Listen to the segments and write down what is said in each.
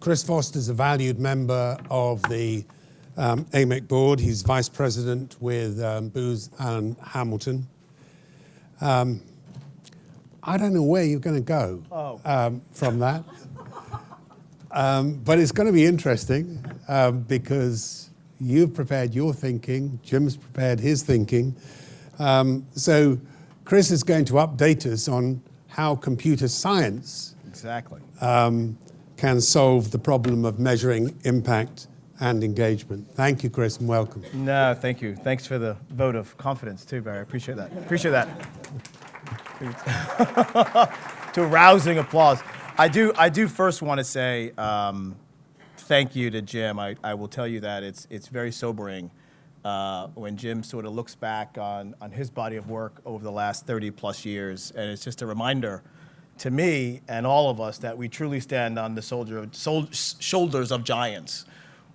Chris Foster's a valued member of the AMEC board. He's vice president with Booz Allen Hamilton. I don't know where you're going to go from that. But it's going to be interesting because you've prepared your thinking, Jim's prepared his thinking. So Chris is going to update us on how computer science can solve the problem of measuring impact and engagement. Thank you, Chris, and welcome. No, thank you. Thanks for the vote of confidence too, Barry. I appreciate that. Appreciate that. To rousing applause. I do first want to say thank you to Jim. I will tell you that it's very sobering when Jim sort of looks back on his body of work over the last 30 plus years, and it's just a reminder to me and all of us that we truly stand on the shoulders of giants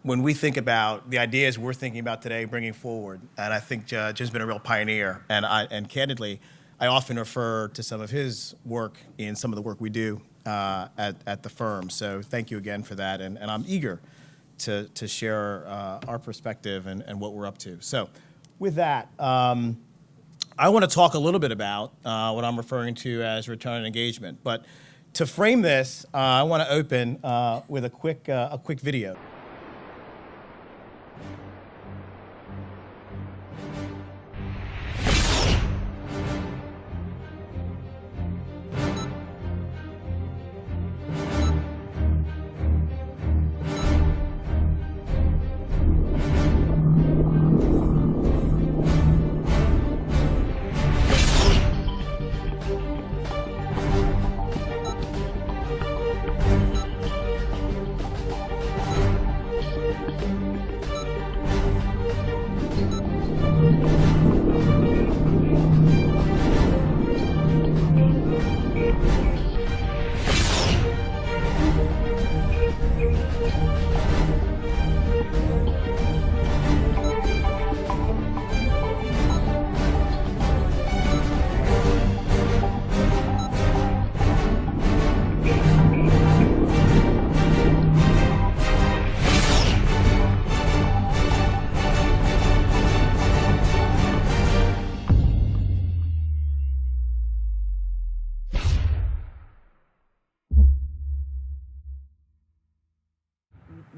when we think about the ideas we're thinking about today bringing forward. And I think Jim's been a real pioneer, and candidly, I often refer to some of his work in some of the work we do at the firm. So thank you again for that, and I'm eager to share our perspective and what we're up to. So with that, I want to talk a little bit about what I'm referring to as return on engagement. But to frame this, I want to open with a quick video.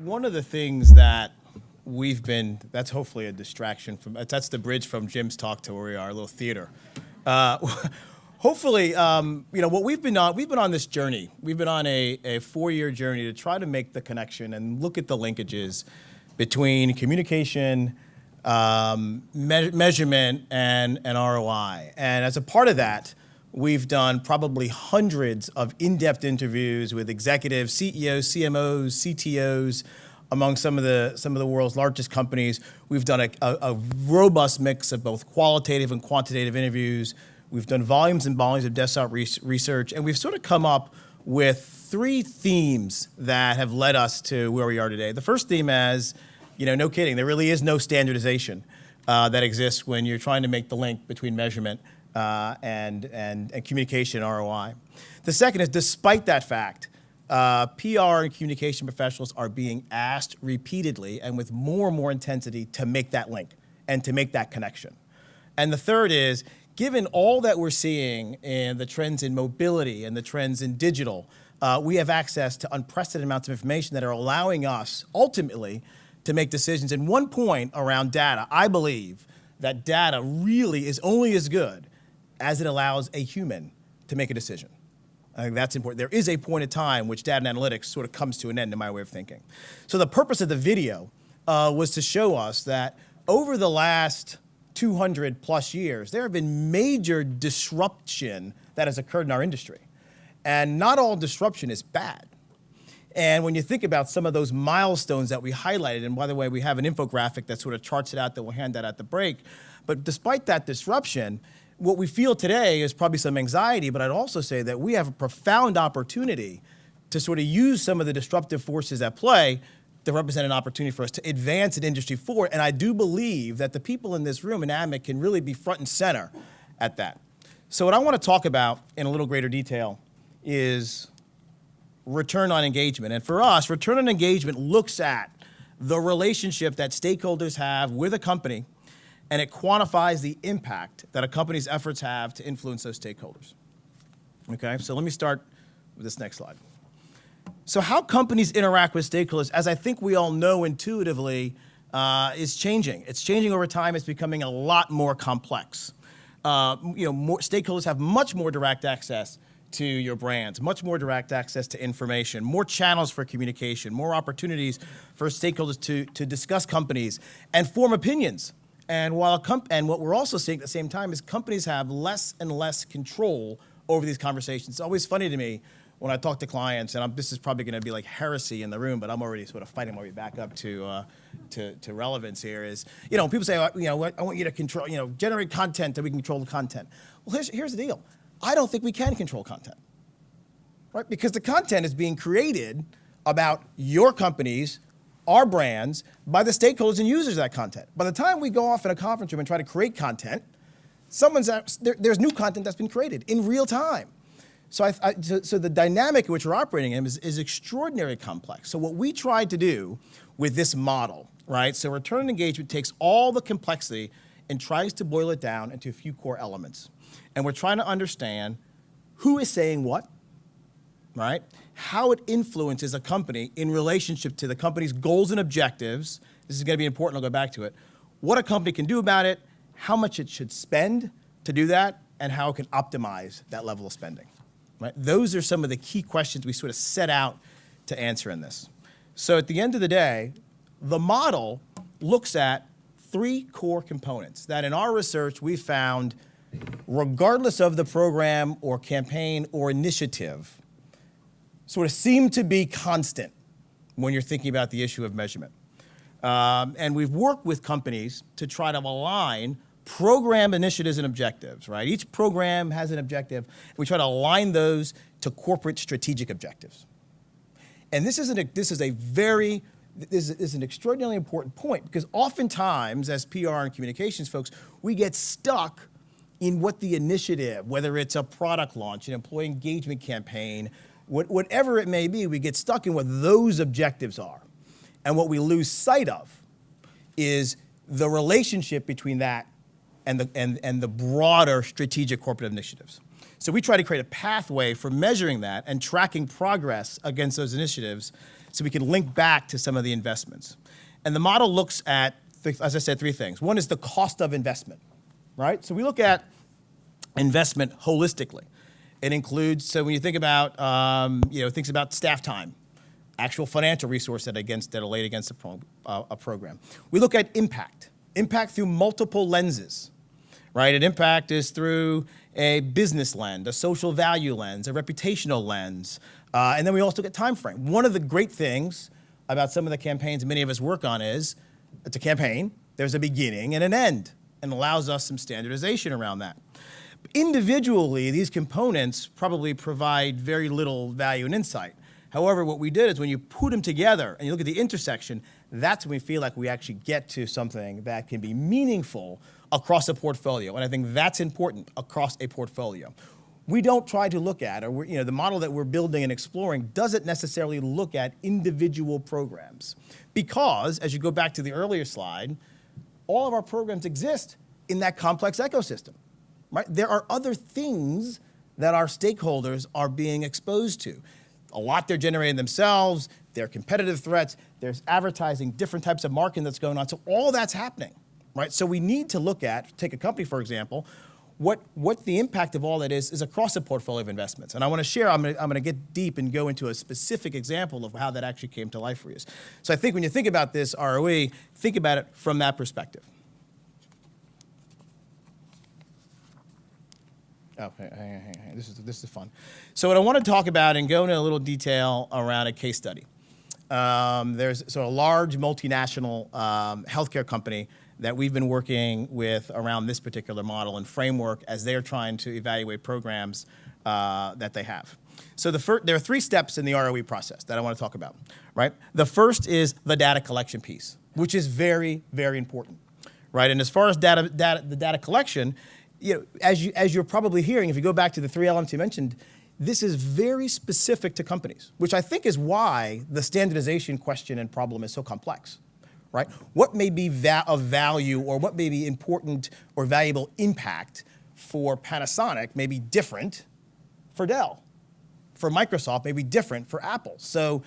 One of the things that that's hopefully a distraction from, that's the bridge from Jim's talk to where we are, a little theater. Hopefully, what we've been on this journey. We've been on a 4-year journey to try to make the connection and look at the linkages between communication, measurement, and ROI. And as a part of that, we've done probably hundreds of in-depth interviews with executives, CEOs, CMOs, CTOs, among some of the world's largest companies. We've done a robust mix of both qualitative and quantitative interviews. We've done volumes and volumes of desktop research, and we've sort of come up with 3 themes that have led us to where we are today. The first theme is, no kidding, there really is no standardization that exists when you're trying to make the link between measurement and communication and ROI. The second is, despite that fact, PR and communication professionals are being asked repeatedly and with more and more intensity to make that link and to make that connection. And the third is, given all that we're seeing in the trends in mobility and the trends in digital, we have access to unprecedented amounts of information that are allowing us ultimately to make decisions. And one point around data, I believe that data really is only as good as it allows a human to make a decision. I think that's important. There is a point in time which data and analytics sort of comes to an end in my way of thinking. So the purpose of the video was to show us that over the last 200 plus years, there have been major disruption that has occurred in our industry. And not all disruption is bad. And when you think about some of those milestones that we highlighted, and by the way, we have an infographic that sort of charts it out that we'll hand out at the break. But despite that disruption, what we feel today is probably some anxiety, but I'd also say that we have a profound opportunity to sort of use some of the disruptive forces at play to represent an opportunity for us to advance an industry forward. And I do believe that the people in this room in AMEC can really be front and center at that. So what I want to talk about in a little greater detail is return on engagement. And for us, return on engagement looks at the relationship that stakeholders have with a company, and it quantifies the impact that a company's efforts have to influence those stakeholders. Okay, so let me start with this next slide. So how companies interact with stakeholders, as I think we all know intuitively, is changing. It's changing over time. It's becoming a lot more complex. More stakeholders have much more direct access to your brands, much more direct access to information, more channels for communication, more opportunities for stakeholders to discuss companies and form opinions. And what we're also seeing at the same time is companies have less and less control over these conversations. It's always funny to me when I talk to clients, and this is probably going to be like heresy in the room, but I'm already sort of fighting my way back up to relevance here. Is people say, I want you to control, generate content that we can control the content. Well, here's the deal. I don't think we can control content, right? Because the content is being created about your companies, our brands, by the stakeholders and users of that content. By the time we go off in a conference room and try to create content, there's new content that's been created in real time. So the dynamic in which we're operating in is extraordinarily complex. So what we tried to do with this model, right? So return on engagement takes all the complexity and tries to boil it down into a few core elements. And we're trying to understand who is saying what, right? How it influences a company in relationship to the company's goals and objectives. This is going to be important. I'll go back to it. What a company can do about it, how much it should spend to do that, and how it can optimize that level of spending. Right? Those are some of the key questions we sort of set out to answer in this. So at the end of the day, the model looks at three core components that in our research we found, regardless of the program or campaign or initiative, sort of seem to be constant when you're thinking about the issue of measurement. And we've worked with companies to try to align program initiatives and objectives, right? Each program has an objective. We try to align those to corporate strategic objectives. And this is an extraordinarily important point, because oftentimes as PR and communications folks, we get stuck in what the initiative, whether it's a product launch, an employee engagement campaign, whatever it may be, we get stuck in what those objectives are. And what we lose sight of is the relationship between that and the broader strategic corporate initiatives. So we try to create a pathway for measuring that and tracking progress against those initiatives so we can link back to some of the investments. And the model looks at, as I said, three things. One is the cost of investment, right? So we look at investment holistically. It includes, so when you think about, things about staff time, actual financial resources that are laid against a program. We look at impact through multiple lenses, right? An impact is through a business lens, a social value lens, a reputational lens, and then we also get time frame. One of the great things about some of the campaigns many of us work on is, it's a campaign, there's a beginning and an end, and allows us some standardization around that. Individually, these components probably provide very little value and insight. However, what we did is when you put them together and you look at the intersection, that's when we feel like we actually get to something that can be meaningful across a portfolio. And I think that's important across a portfolio. We don't try to look at, or the model that we're building and exploring doesn't necessarily look at individual programs. Because, as you go back to the earlier slide, all of our programs exist in that complex ecosystem, right? There are other things that our stakeholders are being exposed to. A lot they're generating themselves, there are competitive threats, there's advertising, different types of marketing that's going on. So all that's happening, right? So we need to look at, take a company, for example, what the impact of all that is across a portfolio of investments. And I want to share, I'm going to get deep and go into a specific example of how that actually came to life for you. So I think when you think about this ROE, think about it from that perspective. Oh, hang on. This is fun. So what I want to talk about and go into a little detail around a case study. There's a large multinational healthcare company that we've been working with around this particular model and framework as they're trying to evaluate programs that they have. So there are three steps in the ROE process that I want to talk about, right? The first is the data collection piece, which is very, very important, right? And as far as the data collection, as you're probably hearing, if you go back to the three elements you mentioned, this is very specific to companies, which I think is why the standardization question and problem is so complex, right? What may be of value or what may be important or valuable impact for Panasonic may be different for Dell. For Microsoft may be different for Apple. So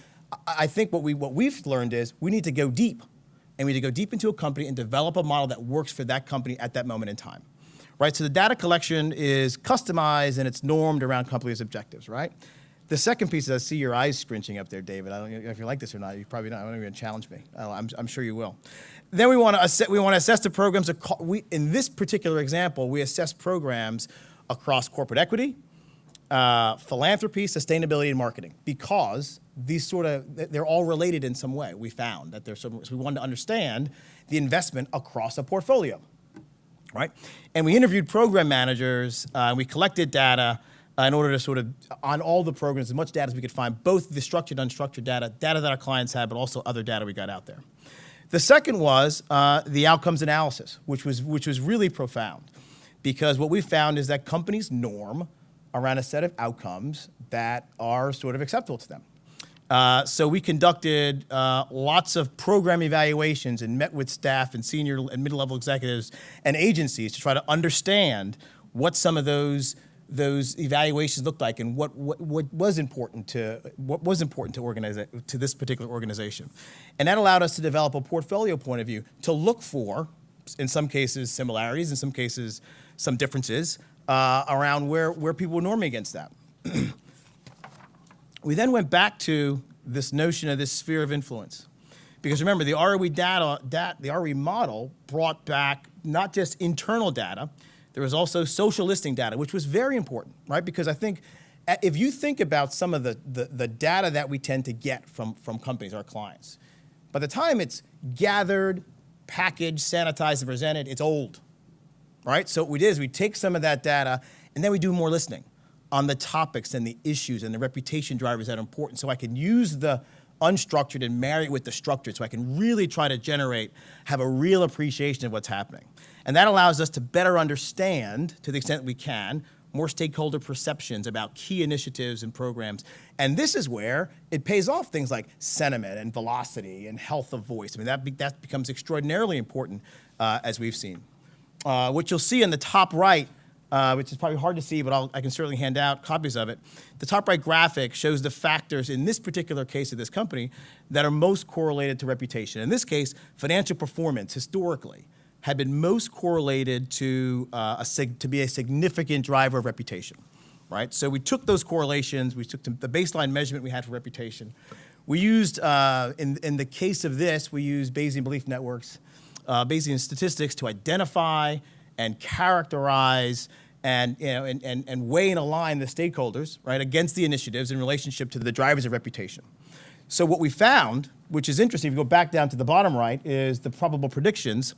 I think what we've learned is we need to go deep. And we need to go deep into a company and develop a model that works for that company at that moment in time. Right, so the data collection is customized and it's normed around companies' objectives, right? The second piece is I see your eyes scrunching up there, David. I don't know if you like this or not. You probably not. I don't even challenge me. I'm sure you will. Then we want to assess the programs. In this particular example, we assess programs across corporate equity, philanthropy, sustainability, and marketing because they're all related in some way. We found that so we wanted to understand the investment across a portfolio. Right? And we interviewed program managers, we collected data in order to on all the programs, as much data as we could find, both the structured and unstructured data that our clients had, but also other data we got out there. The second was the outcomes analysis, which was really profound, because what we found is that companies norm around a set of outcomes that are sort of acceptable to them. So we conducted lots of program evaluations and met with staff and senior and middle-level executives and agencies to try to understand what some of those evaluations looked like and what was important to this particular organization. And that allowed us to develop a portfolio point of view to look for, in some cases, similarities, in some cases, some differences around where people were norming against that. We then went back to this notion of this sphere of influence. Because remember, the ROE model brought back not just internal data, there was also social listing data, which was very important, right? Because I think if you think about some of the data that we tend to get from companies, our clients, by the time it's gathered, packaged, sanitized, and presented, it's old, right? So what we did is we take some of that data and then we do more listening on the topics and the issues and the reputation drivers that are important, so I can use the unstructured and marry it with the structured, so I can really try to have a real appreciation of what's happening. And that allows us to better understand, to the extent we can, more stakeholder perceptions about key initiatives and programs. And this is where it pays off things like sentiment and velocity and health of voice. I mean, that becomes extraordinarily important, as we've seen. What you'll see in the top right, which is probably hard to see, but I can certainly hand out copies of it. The top right graphic shows the factors in this particular case of this company that are most correlated to reputation. In this case, financial performance historically had been most correlated to be a significant driver of reputation, right? So we took those correlations, we took the baseline measurement we had for reputation. We used, in the case of this, we used Bayesian belief networks, Bayesian statistics to identify and characterize and weigh and align the stakeholders, right, against the initiatives in relationship to the drivers of reputation. So what we found, which is interesting, if you go back down to the bottom right, is the probable predictions,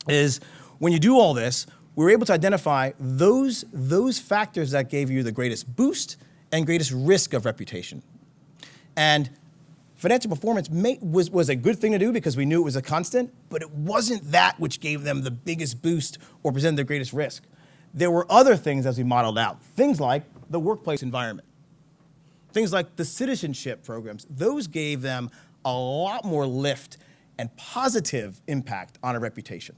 is when you do all this, we're able to identify those factors that gave you the greatest boost and greatest risk of reputation. And financial performance was a good thing to do because we knew it was a constant, but it wasn't that which gave them the biggest boost or presented the greatest risk. There were other things as we modeled out, things like the workplace environment, things like the citizenship programs. Those gave them a lot more lift and positive impact on a reputation,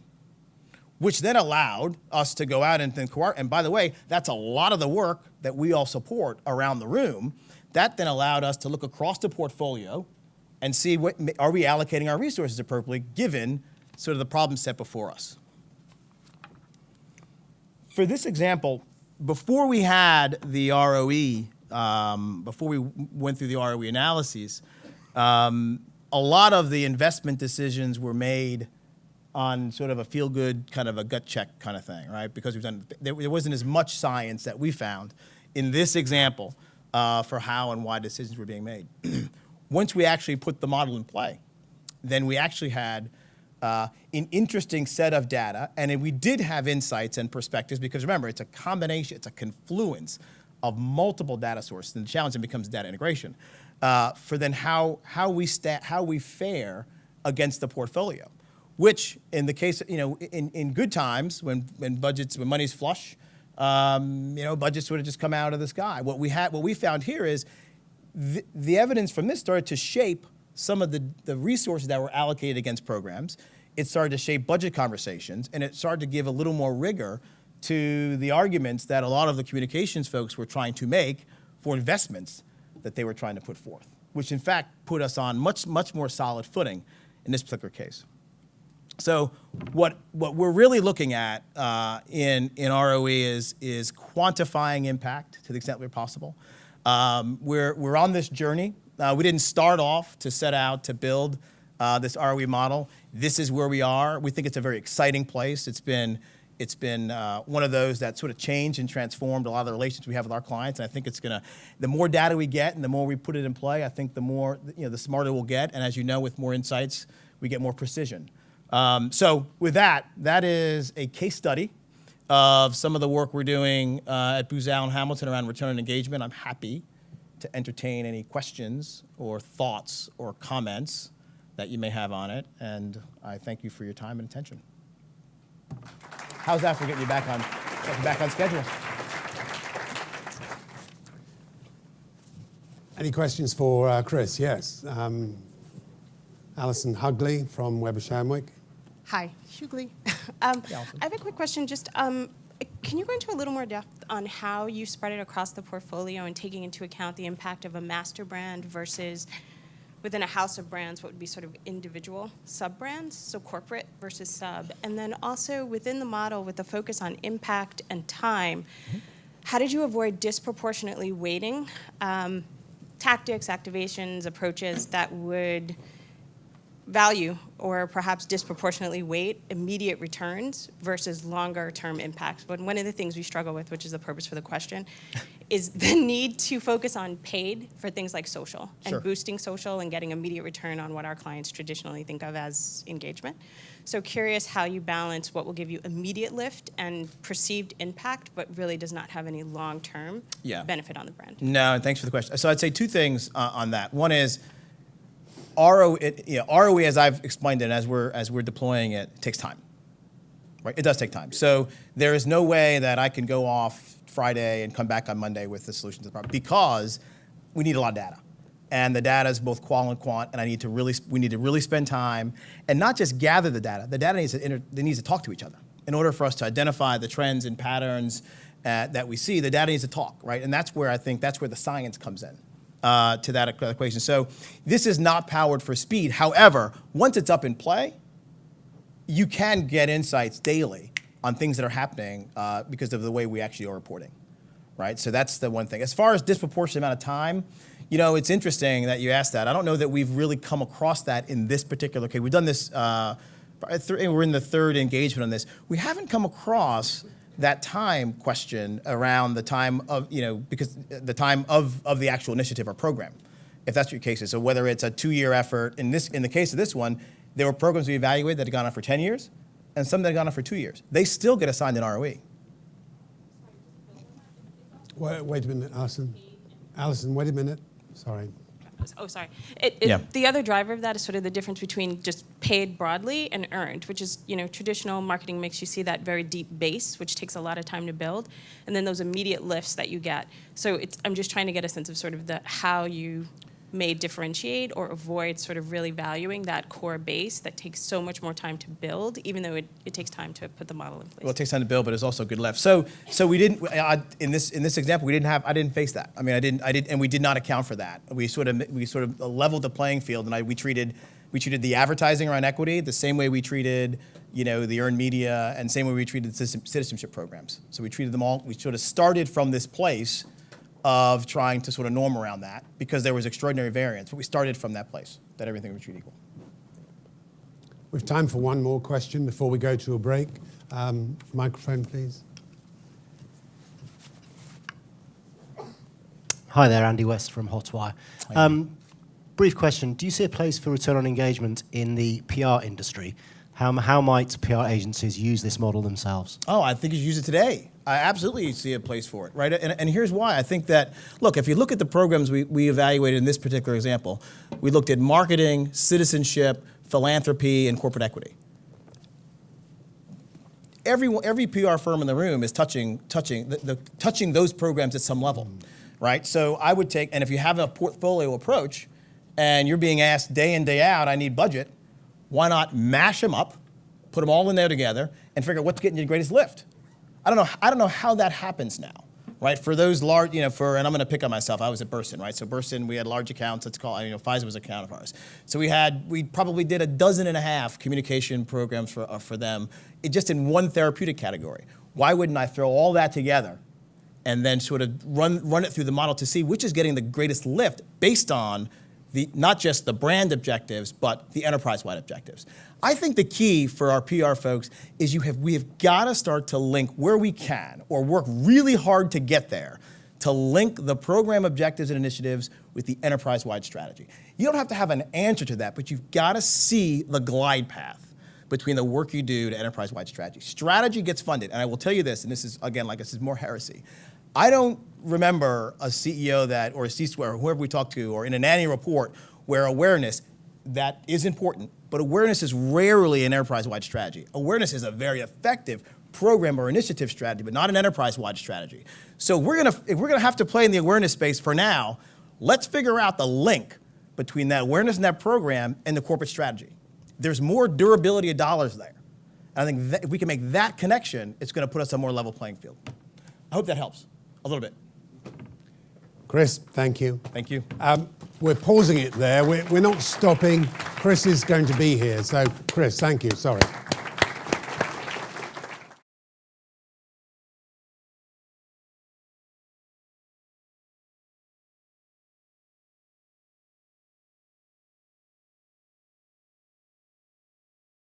which then allowed us to go out and think, and by the way, that's a lot of the work that we all support around the room. That then allowed us to look across the portfolio and see are we allocating our resources appropriately given sort of the problem set before us. For this example, before we had the ROE, before we went through the ROE analyses, a lot of the investment decisions were made on sort of a feel-good kind of a gut check kind of thing, right? Because there wasn't as much science that we found in this example for how and why decisions were being made. Once we actually put the model in play, then we actually had an interesting set of data, and we did have insights and perspectives because remember, it's a combination, it's a confluence of multiple data sources, and the challenge then becomes data integration for then how we fare against the portfolio. Which, in the case, in good times when money's flush, budgets would have just come out of the sky. What we found here is the evidence from this started to shape some of the resources that were allocated against programs. It started to shape budget conversations, and it started to give a little more rigor to the arguments that a lot of the communications folks were trying to make for investments that they were trying to put forth, which in fact put us on much more solid footing in this particular case. So what we're really looking at in ROE is quantifying impact to the extent we're possible. We're on this journey. We didn't start off to set out to build this ROE model. This is where we are. We think it's a very exciting place. It's been one of those that sort of changed and transformed a lot of the relationships we have with our clients. And I think the more data we get and the more we put it in play, I think the smarter we'll get. And as you know, with more insights, we get more precision. So with that is a case study of some of the work we're doing at Booz Allen Hamilton around return on engagement. I'm happy to entertain any questions or thoughts or comments that you may have on it. And I thank you for your time and attention. How's that for getting you back on schedule? Any questions for Chris? Yes. Alison Hugley from Weber Shandwick. Hi, Hughley. I have a quick question. Just can you go into a little more depth on how you spread it across the portfolio and taking into account the impact of a master brand versus within a house of brands, what would be sort of individual sub-brands, so corporate versus sub? And then also within the model with the focus on impact and time, how did you avoid disproportionately weighting tactics, activations, approaches that would value or perhaps disproportionately weight immediate returns versus longer term impacts? But one of the things we struggle with, which is the purpose for the question, is the need to focus on paid for things like social and Sure. boosting social and getting immediate return on what our clients traditionally think of as engagement. So curious how you balance what will give you immediate lift and perceived impact, but really does not have any long-term benefit on the brand. No, and thanks for the question. So I'd say two things on that. One is ROE, as I've explained it, as we're deploying it, takes time, right? It does take time. So there is no way that I can go off Friday and come back on Monday with the solution to the problem because we need a lot of data. And the data is both qual and quant, and we need to really spend time and not just gather the data. The data needs to talk to each other. In order for us to identify the trends and patterns that we see, the data needs to talk, right? And that's where the science comes in. To that equation. So this is not powered for speed. However, once it's up in play, you can get insights daily on things that are happening because of the way we actually are reporting, right? So that's the one thing. As far as disproportionate amount of time, it's interesting that you asked that. I don't know that we've really come across that in this particular case. We've done this, we're in the third engagement on this. We haven't come across that time question around the time of, because the time of the actual initiative or program, if that's what your case is. So whether it's a 2-year effort, in the case of this one, there were programs we evaluated that had gone on for 10 years and some that had gone on for 2 years. They still get assigned an ROE. Wait a minute, Alison. Alison, wait a minute. Sorry. Oh, sorry. Yeah. The other driver of that is sort of the difference between just paid broadly and earned, which is, traditional marketing makes you see that very deep base, which takes a lot of time to build, and then those immediate lifts that you get. So I'm just trying to get a sense of sort of how you may differentiate or avoid sort of really valuing that core base that takes so much more time to build, even though it takes time to put the model in place. Well, it takes time to build, but it's also good lift. So we didn't in this example I didn't face that. I mean, I didn't, and we did not account for that. We sort of leveled the playing field, and we treated the advertising around equity the same way we treated the earned media, and same way we treated the citizenship programs. So we treated them all. We sort of started from this place of trying to sort of norm around that because there was extraordinary variance, but we started from that place that everything was treated equal. We've time for one more question before we go to a break. Microphone, please. Hi there, Andy West from Hotwire. Brief question. Do you see a place for return on engagement in the PR industry? How might PR agencies use this model themselves? Oh, I think you use it today. I absolutely see a place for it, right? And here's why. I think that, look, if you look at the programs we evaluated in this particular example, we looked at marketing, citizenship, philanthropy, and corporate equity. every PR firm in the room is touching those programs at some level, right? So I would take, and if you have a portfolio approach and you're being asked day in, day out, I need budget, why not mash them up, put them all in there together, and figure out what's getting you the greatest lift? I don't know how that happens now, right? For those large, and I'm going to pick on myself. I was at Burson, right? So Burson, we had large accounts. Let's call, Pfizer was an account of ours. So we probably did 12.5 communication programs for them, just in one therapeutic category. Why wouldn't I throw all that together and then sort of run it through the model to see which is getting the greatest lift based on not just the brand objectives, but the enterprise-wide objectives. I think the key for our PR folks is we have got to start to link where we can, or work really hard to get there, to link the program objectives and initiatives with the enterprise-wide strategy. You don't have to have an answer to that, but you've got to see the glide path between the work you do to enterprise-wide strategy. Strategy gets funded, and I will tell you this, and this is, again, this is more heresy. I don't remember a CEO or a C-suite, or whoever we talk to, or in an annual report where awareness, that is important, but awareness is rarely an enterprise-wide strategy. Awareness is a very effective program or initiative strategy, but not an enterprise-wide strategy. So if we're gonna have to play in the awareness space for now, let's figure out the link between that awareness and that program and the corporate strategy. There's more durability of dollars there. And I think that if we can make that connection, it's gonna put us on a more level playing field. I hope that helps a little bit. Chris, thank you. Thank you. We're pausing it there. We're not stopping. Chris is going to be here. So, Chris, thank you. Sorry.